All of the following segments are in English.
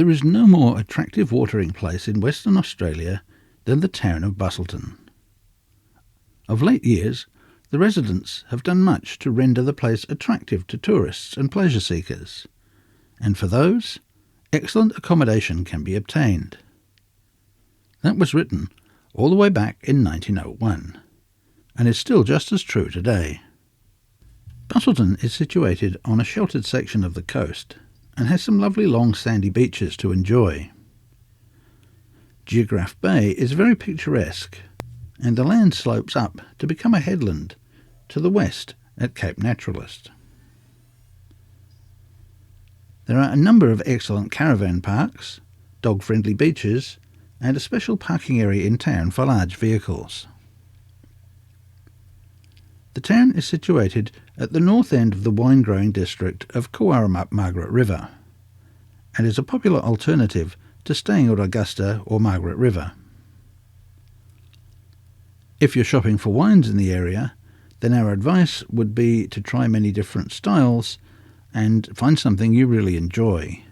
There is no more attractive watering place in Western Australia than the town of Busselton. Of late years, the residents have done much to render the place attractive to tourists and pleasure seekers, and for those, excellent accommodation can be obtained. That was written all the way back in 1901, and is still just as true today. Busselton is situated on a sheltered section of the coast and has some lovely long sandy beaches to enjoy. Geograph Bay is very picturesque, and the land slopes up to become a headland to the west at Cape Naturalist. There are a number of excellent caravan parks, dog-friendly beaches, and a special parking area in town for large vehicles. The town is situated at the north end of the wine-growing district of Kawarramup Margaret River, and is a popular alternative to staying at Augusta or Margaret River. If you're shopping for wines in the area, then our advice would be to try many different styles and find something you really enjoy.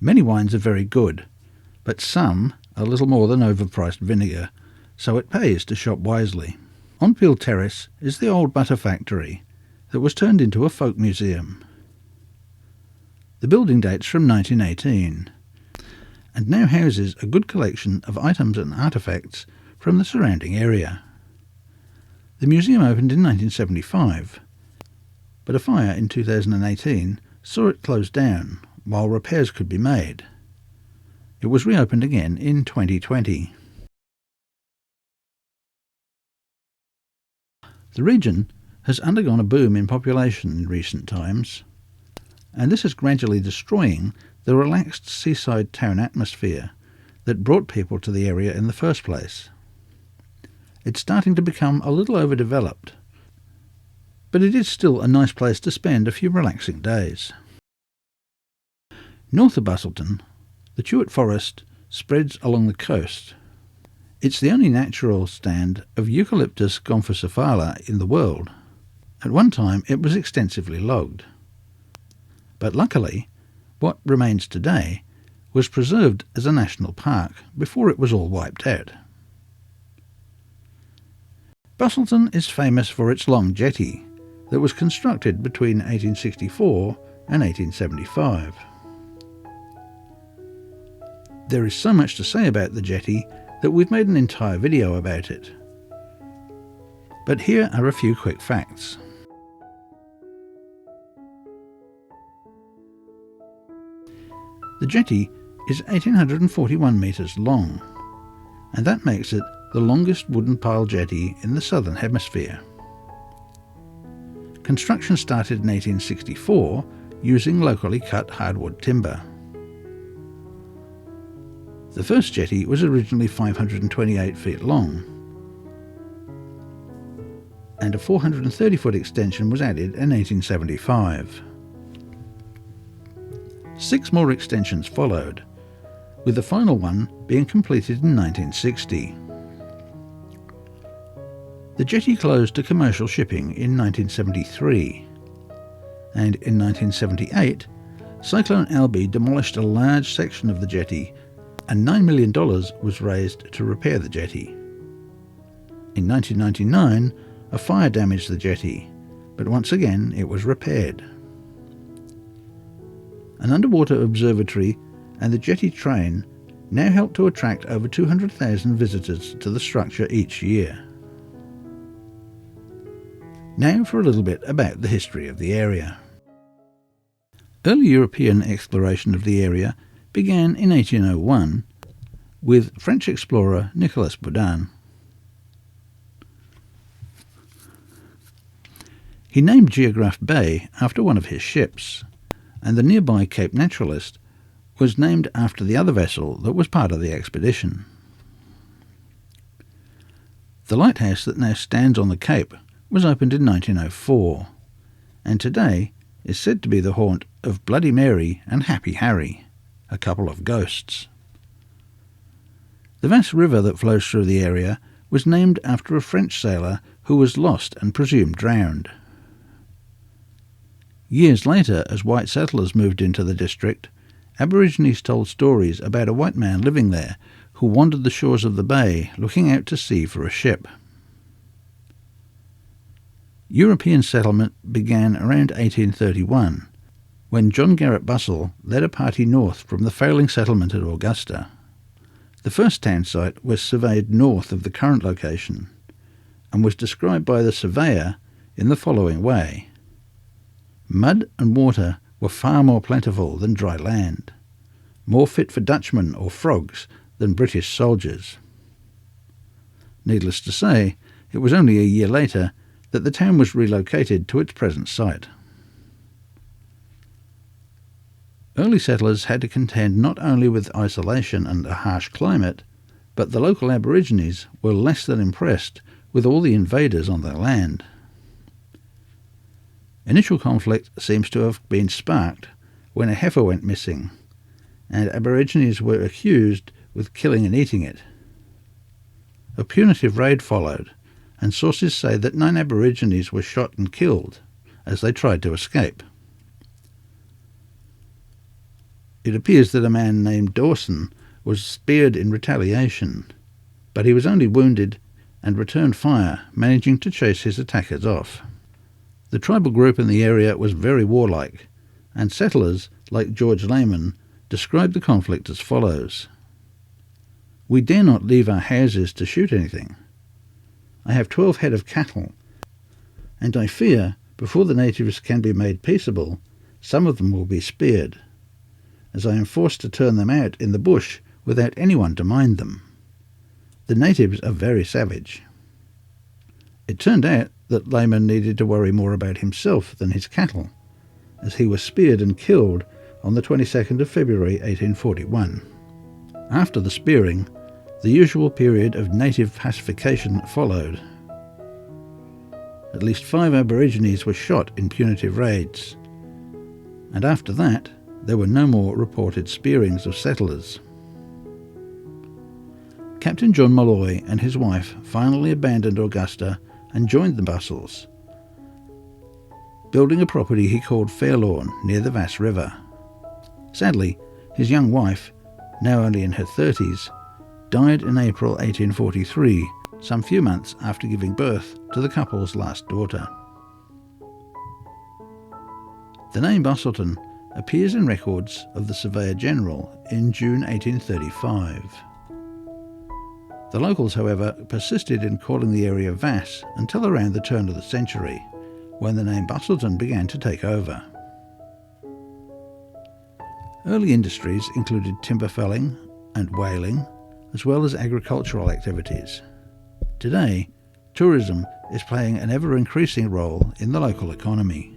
Many wines are very good, but some are little more than overpriced vinegar, so it pays to shop wisely. On Peel Terrace is the old butter factory that was turned into a folk museum. The building dates from 1918 and now houses a good collection of items and artefacts from the surrounding area. The museum opened in 1975, but a fire in 2018 saw it closed down while repairs could be made. It was reopened again in 2020. The region has undergone a boom in population in recent times, and this is gradually destroying the relaxed seaside town atmosphere that brought people to the area in the first place. It's starting to become a little overdeveloped, but it is still a nice place to spend a few relaxing days. North of Busselton, the Tuart Forest spreads along the coast. It's the only natural stand of Eucalyptus gomphocephala in the world. At one time it was extensively logged, but luckily what remains today was preserved as a national park before it was all wiped out. Busselton is famous for its long jetty that was constructed between 1864 and 1875. There is so much to say about the jetty that we've made an entire video about it. But here are a few quick facts. The jetty is 1,841 metres long, and that makes it the longest wooden pile jetty in the southern hemisphere. Construction started in 1864 using locally cut hardwood timber. The first jetty was originally 528 feet long, and a 430-foot extension was added in 1875. 6 more extensions followed, with the final one being completed in 1960. The jetty closed to commercial shipping in 1973, and in 1978, Cyclone Alby demolished a large section of the jetty, and $9 million was raised to repair the jetty. In 1999, a fire damaged the jetty, but once again it was repaired. An underwater observatory and the jetty train now help to attract over 200,000 visitors to the structure each year. Now for a little bit about the history of the area. Early European exploration of the area began in 1801 with French explorer Nicolas Baudin. He named Geograph Bay after one of his ships, and the nearby Cape Naturalist was named after the other vessel that was part of the expedition. The lighthouse that now stands on the cape was opened in 1904, and today is said to be the haunt of Bloody Mary and Happy Harry, a couple of ghosts. The vast river that flows through the area was named after a French sailor who was lost and presumed drowned. Years later, as white settlers moved into the district, Aborigines told stories about a white man living there who wandered the shores of the bay looking out to sea for a ship. European settlement began around 1831, when John Garrett Bussell led a party north from the failing settlement at Augusta. The first town site was surveyed north of the current location and was described by the surveyor in the following way. Mud and water were far more plentiful than dry land, more fit for Dutchmen or frogs than British soldiers. Needless to say, it was only a year later that the town was relocated to its present site. Early settlers had to contend not only with isolation and a harsh climate, but the local Aborigines were less than impressed with all the invaders on their land. Initial conflict seems to have been sparked when a heifer went missing, and Aborigines were accused with killing and eating it. A punitive raid followed, and sources say that 9 Aborigines were shot and killed as they tried to escape. It appears that a man named Dawson was speared in retaliation, but he was only wounded and returned fire, managing to chase his attackers off. The tribal group in the area was very warlike, and settlers, like George Lehman, described the conflict as follows. "We dare not leave our houses to shoot anything. I have 12 head of cattle, and I fear, before the natives can be made peaceable, some of them will be speared, as I am forced to turn them out in the bush without anyone to mind them. The natives are very savage." It turned out that Lehman needed to worry more about himself than his cattle, as he was speared and killed on the 22nd of February 1841. After the spearing, the usual period of native pacification followed. At least 5 Aborigines were shot in punitive raids, and after that there were no more reported spearings of settlers. Captain John Malloy and his wife finally abandoned Augusta and joined the Bussells, building a property he called Fairlawn near the Vass River. Sadly, his young wife, now only in her 30s, died in April 1843, some few months after giving birth to the couple's last daughter. The name Busselton appears in records of the Surveyor General in June 1835. The locals, however, persisted in calling the area Vass until around the turn of the century, when the name Busselton began to take over. Early industries included timber felling and whaling, as well as agricultural activities. Today, tourism is playing an ever-increasing role in the local economy.